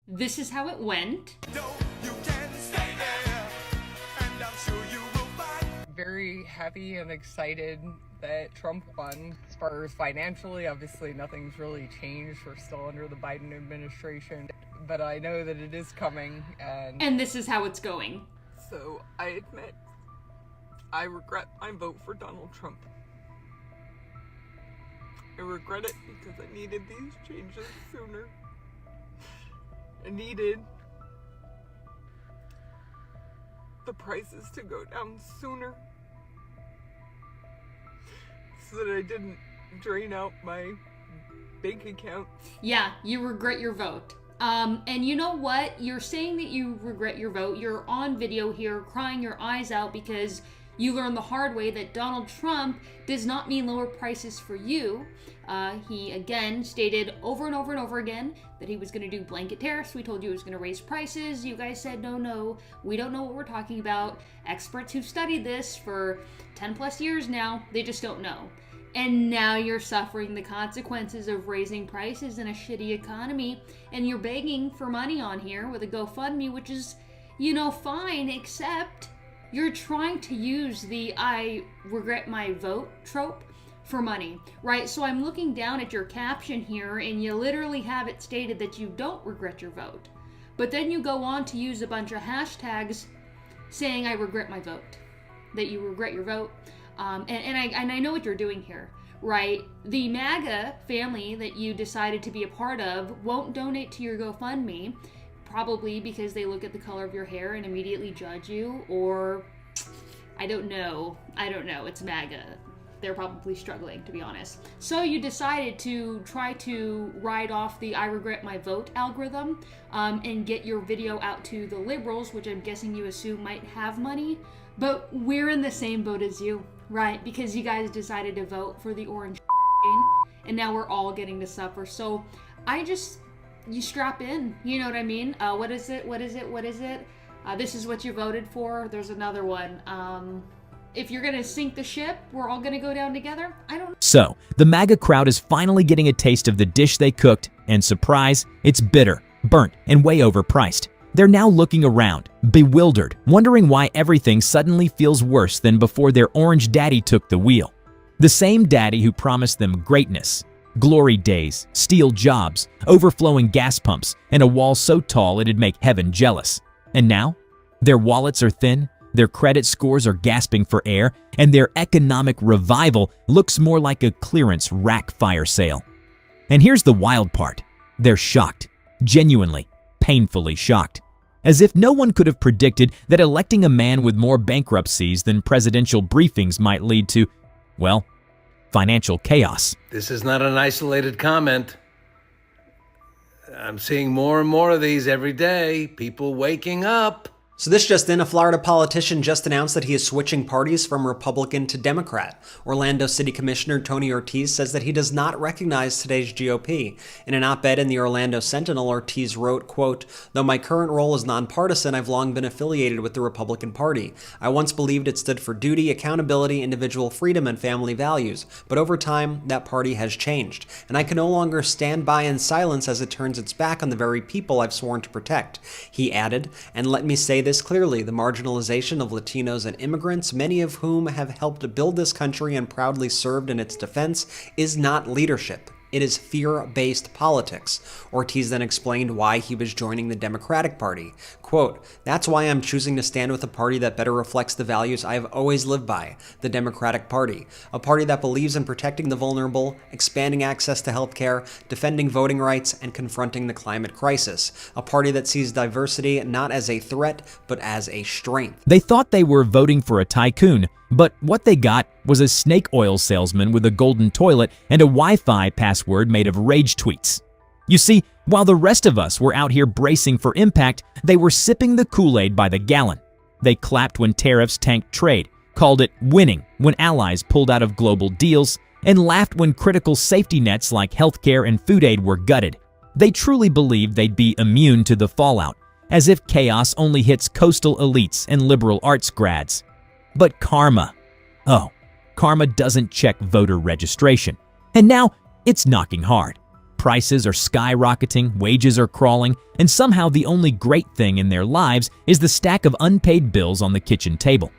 This is how it went. No, you can stay there, and I'm sure you will find. Very happy and excited that Trump won. As far as financially, obviously nothing's really changed. We're still under the Biden administration, but I know that it is coming, And this is how it's going. so I admit I regret my vote for Donald Trump. I regret it because I needed these changes sooner. I needed the prices to go down sooner so that I didn't drain out my bank account. Yeah, you regret your vote. And you know what? You're saying that you regret your vote. You're on video here crying your eyes out because you learned the hard way that Donald Trump does not mean lower prices for you. He again stated over and over and over again that he was going to do blanket tariffs. We told you he was going to raise prices. You guys said, no, we don't know what we're talking about. Experts who've studied this for 10 plus years now, they just don't know. And now you're suffering the consequences of raising prices in a shitty economy, and you're begging for money on here with a GoFundMe, which is, fine, except you're trying to use the I regret my vote trope for money, right? So I'm looking down at your caption here, and you literally have it stated that you don't regret your vote. But then you go on to use a bunch of hashtags saying I regret my vote, that you regret your vote. And I know what you're doing here, right? The MAGA family that you decided to be a part of won't donate to your GoFundMe, probably because they look at the color of your hair and immediately judge you, or I don't know, it's MAGA. They're probably struggling, to be honest. So you decided to try to ride off the I regret my vote algorithm and get your video out to the liberals, which I'm guessing you assume might have money. But we're in the same boat as you, right? Because you guys decided to vote for the orange and now we're all getting to suffer. So you strap in, you know what I mean? What is it? This is what you voted for. There's another one. If you're gonna sink the ship, we're all gonna go down together. I don't know. So, the MAGA crowd is finally getting a taste of the dish they cooked, and surprise, it's bitter, burnt, and way overpriced. They're now looking around, bewildered, wondering why everything suddenly feels worse than before their orange daddy took the wheel. The same daddy who promised them greatness, glory days, steel jobs, overflowing gas pumps, and a wall so tall it'd make heaven jealous. And now, their wallets are thin, their credit scores are gasping for air, and their economic revival looks more like a clearance rack fire sale. And here's the wild part. They're shocked. Genuinely, painfully shocked. As if no one could have predicted that electing a man with more bankruptcies than presidential briefings might lead to, well, financial chaos. This is not an isolated comment. I'm seeing more and more of these every day. People waking up. So this just in, a Florida politician just announced that he is switching parties from Republican to Democrat. Orlando City Commissioner Tony Ortiz says that he does not recognize today's GOP. In an op-ed in the Orlando Sentinel, Ortiz wrote, quote, "Though my current role is nonpartisan, I've long been affiliated with the Republican Party. I once believed it stood for duty, accountability, individual freedom, and family values. But over time, that party has changed. And I can no longer stand by in silence as it turns its back on the very people I've sworn to protect." He added, "And let me say this clearly, the marginalization of Latinos and immigrants, many of whom have helped build this country and proudly served in its defense, is not leadership. It is fear-based politics." Ortiz then explained why he was joining the Democratic Party. Quote, "That's why I'm choosing to stand with a party that better reflects the values I have always lived by, the Democratic Party. A party that believes in protecting the vulnerable, expanding access to healthcare, defending voting rights, and confronting the climate crisis. A party that sees diversity not as a threat, but as a strength." They thought they were voting for a tycoon, but what they got was a snake oil salesman with a golden toilet and a Wi-Fi password made of rage tweets. You see, while the rest of us were out here bracing for impact, they were sipping the Kool-Aid by the gallon. They clapped when tariffs tanked trade, called it winning when allies pulled out of global deals, and laughed when critical safety nets like healthcare and food aid were gutted. They truly believed they'd be immune to the fallout, as if chaos only hits coastal elites and liberal arts grads. But karma. Oh, karma doesn't check voter registration. And now it's knocking hard. Prices are skyrocketing, wages are crawling, and somehow the only great thing in their lives is the stack of unpaid bills on the kitchen table.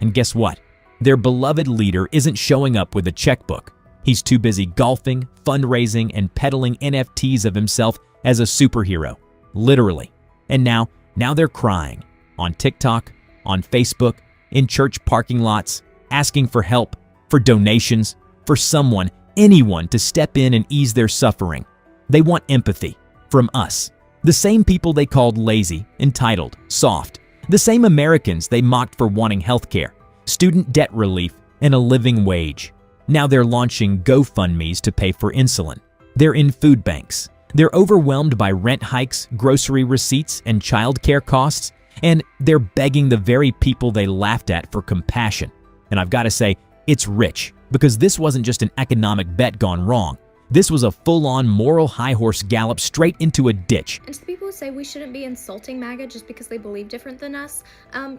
And guess what? Their beloved leader isn't showing up with a checkbook. He's too busy golfing, fundraising, and peddling NFTs of himself as a superhero. Literally. And now they're crying. On TikTok, on Facebook, in church parking lots, asking for help, for donations, for someone, anyone to step in and ease their suffering. They want empathy from us. The same people they called lazy, entitled, soft. The same Americans they mocked for wanting healthcare, student debt relief, and a living wage. Now they're launching GoFundMes to pay for insulin. They're in food banks. They're overwhelmed by rent hikes, grocery receipts, and childcare costs, and they're begging the very people they laughed at for compassion. And I've got to say, it's rich, because this wasn't just an economic bet gone wrong. This was a full-on moral high horse gallop straight into a ditch. And to the people who say we shouldn't be insulting MAGA just because they believe different than us,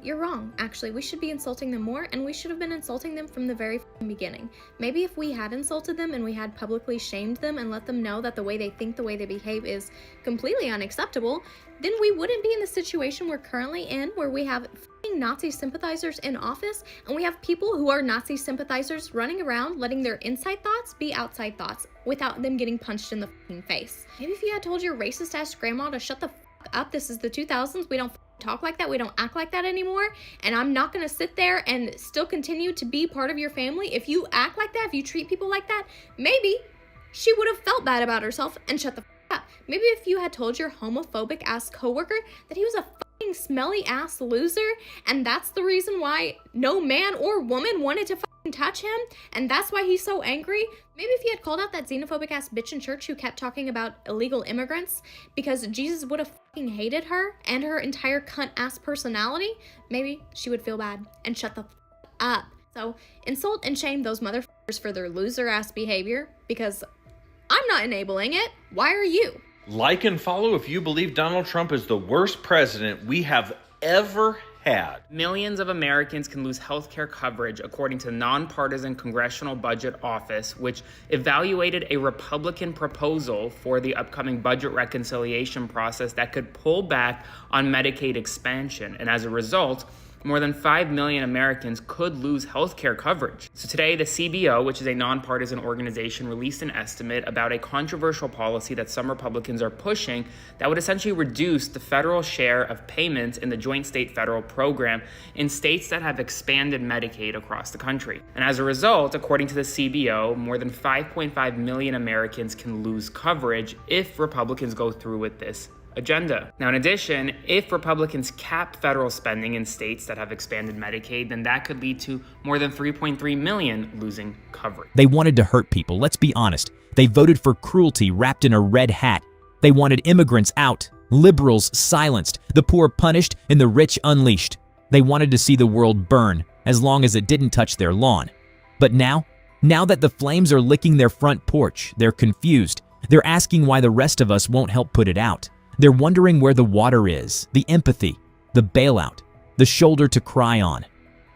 you're wrong, actually. We should be insulting them more, and we should have been insulting them from the very beginning. Maybe if we had insulted them and we had publicly shamed them and let them know that the way they think, the way they behave is completely unacceptable, then we wouldn't be in the situation we're currently in, where we have Nazi sympathizers in office, and we have people who are Nazi sympathizers running around letting their inside thoughts be outside thoughts without them getting punched in the face. Maybe if you had told your racist ass grandma to shut the up, this is the 2000s, we don't talk like that, we don't act like that anymore, and I'm not gonna sit there and still continue to be part of your family. If you act like that, if you treat people like that, maybe she would have felt bad about herself and shut the up. Maybe if you had told your homophobic ass coworker that he was a smelly ass loser, and that's the reason why no man or woman wanted to touch him, and that's why he's so angry. Maybe if he had called out that xenophobic ass bitch in church who kept talking about illegal immigrants because Jesus would have hated her and her entire cunt ass personality, maybe she would feel bad and shut the up. So insult and shame those motherfuckers for their loser ass behavior, because I'm not enabling it. Why are you? Like and follow if you believe Donald Trump is the worst president we have ever had. Millions of Americans can lose healthcare coverage, according to nonpartisan Congressional Budget Office, which evaluated a Republican proposal for the upcoming budget reconciliation process that could pull back on Medicaid expansion. And as a result, more than 5 million Americans could lose healthcare coverage. So today, the CBO, which is a nonpartisan organization, released an estimate about a controversial policy that some Republicans are pushing that would essentially reduce the federal share of payments in the joint state-federal program in states that have expanded Medicaid across the country. And as a result, according to the CBO, more than 5.5 million Americans can lose coverage if Republicans go through with this agenda. Now, in addition, if Republicans cap federal spending in states that have expanded Medicaid, then that could lead to more than 3.3 million losing coverage. They wanted to hurt people, let's be honest. They voted for cruelty wrapped in a red hat. They wanted immigrants out, liberals silenced, the poor punished, and the rich unleashed. They wanted to see the world burn, as long as it didn't touch their lawn. But now that the flames are licking their front porch, they're confused. They're asking why the rest of us won't help put it out. They're wondering where the water is, the empathy, the bailout, the shoulder to cry on.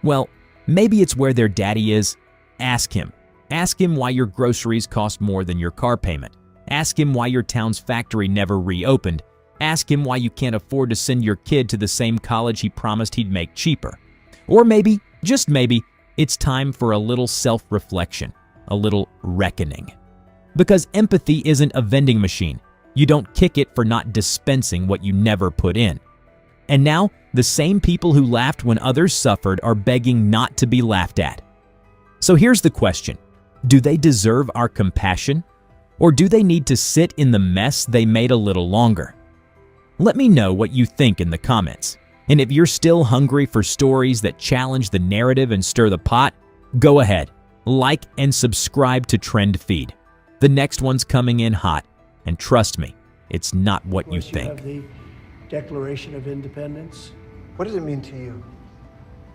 Well, maybe it's where their daddy is. Ask him. Ask him why your groceries cost more than your car payment. Ask him why your town's factory never reopened. Ask him why you can't afford to send your kid to the same college he promised he'd make cheaper. Or maybe, just maybe, it's time for a little self-reflection, a little reckoning. Because empathy isn't a vending machine. You don't kick it for not dispensing what you never put in. And now, the same people who laughed when others suffered are begging not to be laughed at. So here's the question. Do they deserve our compassion? Or do they need to sit in the mess they made a little longer? Let me know what you think in the comments. And if you're still hungry for stories that challenge the narrative and stir the pot, go ahead, like and subscribe to Trend Feed. The next one's coming in hot. And trust me, it's not what you think. Of course, you have the Declaration of Independence. What does it mean to you?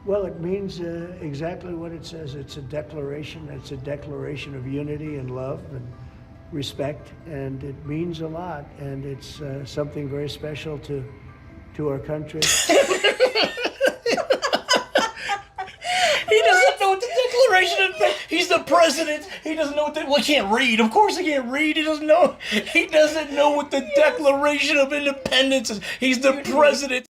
Well, it means exactly what it says. It's a declaration. It's a declaration of unity and love and respect, and it means a lot. And it's something very special to our country. He doesn't know what the Declaration Declaration of Independence. He's the president. He doesn't know what well, he can't read. Of course he can't read. He doesn't know what the Declaration of Independence is. He's the president.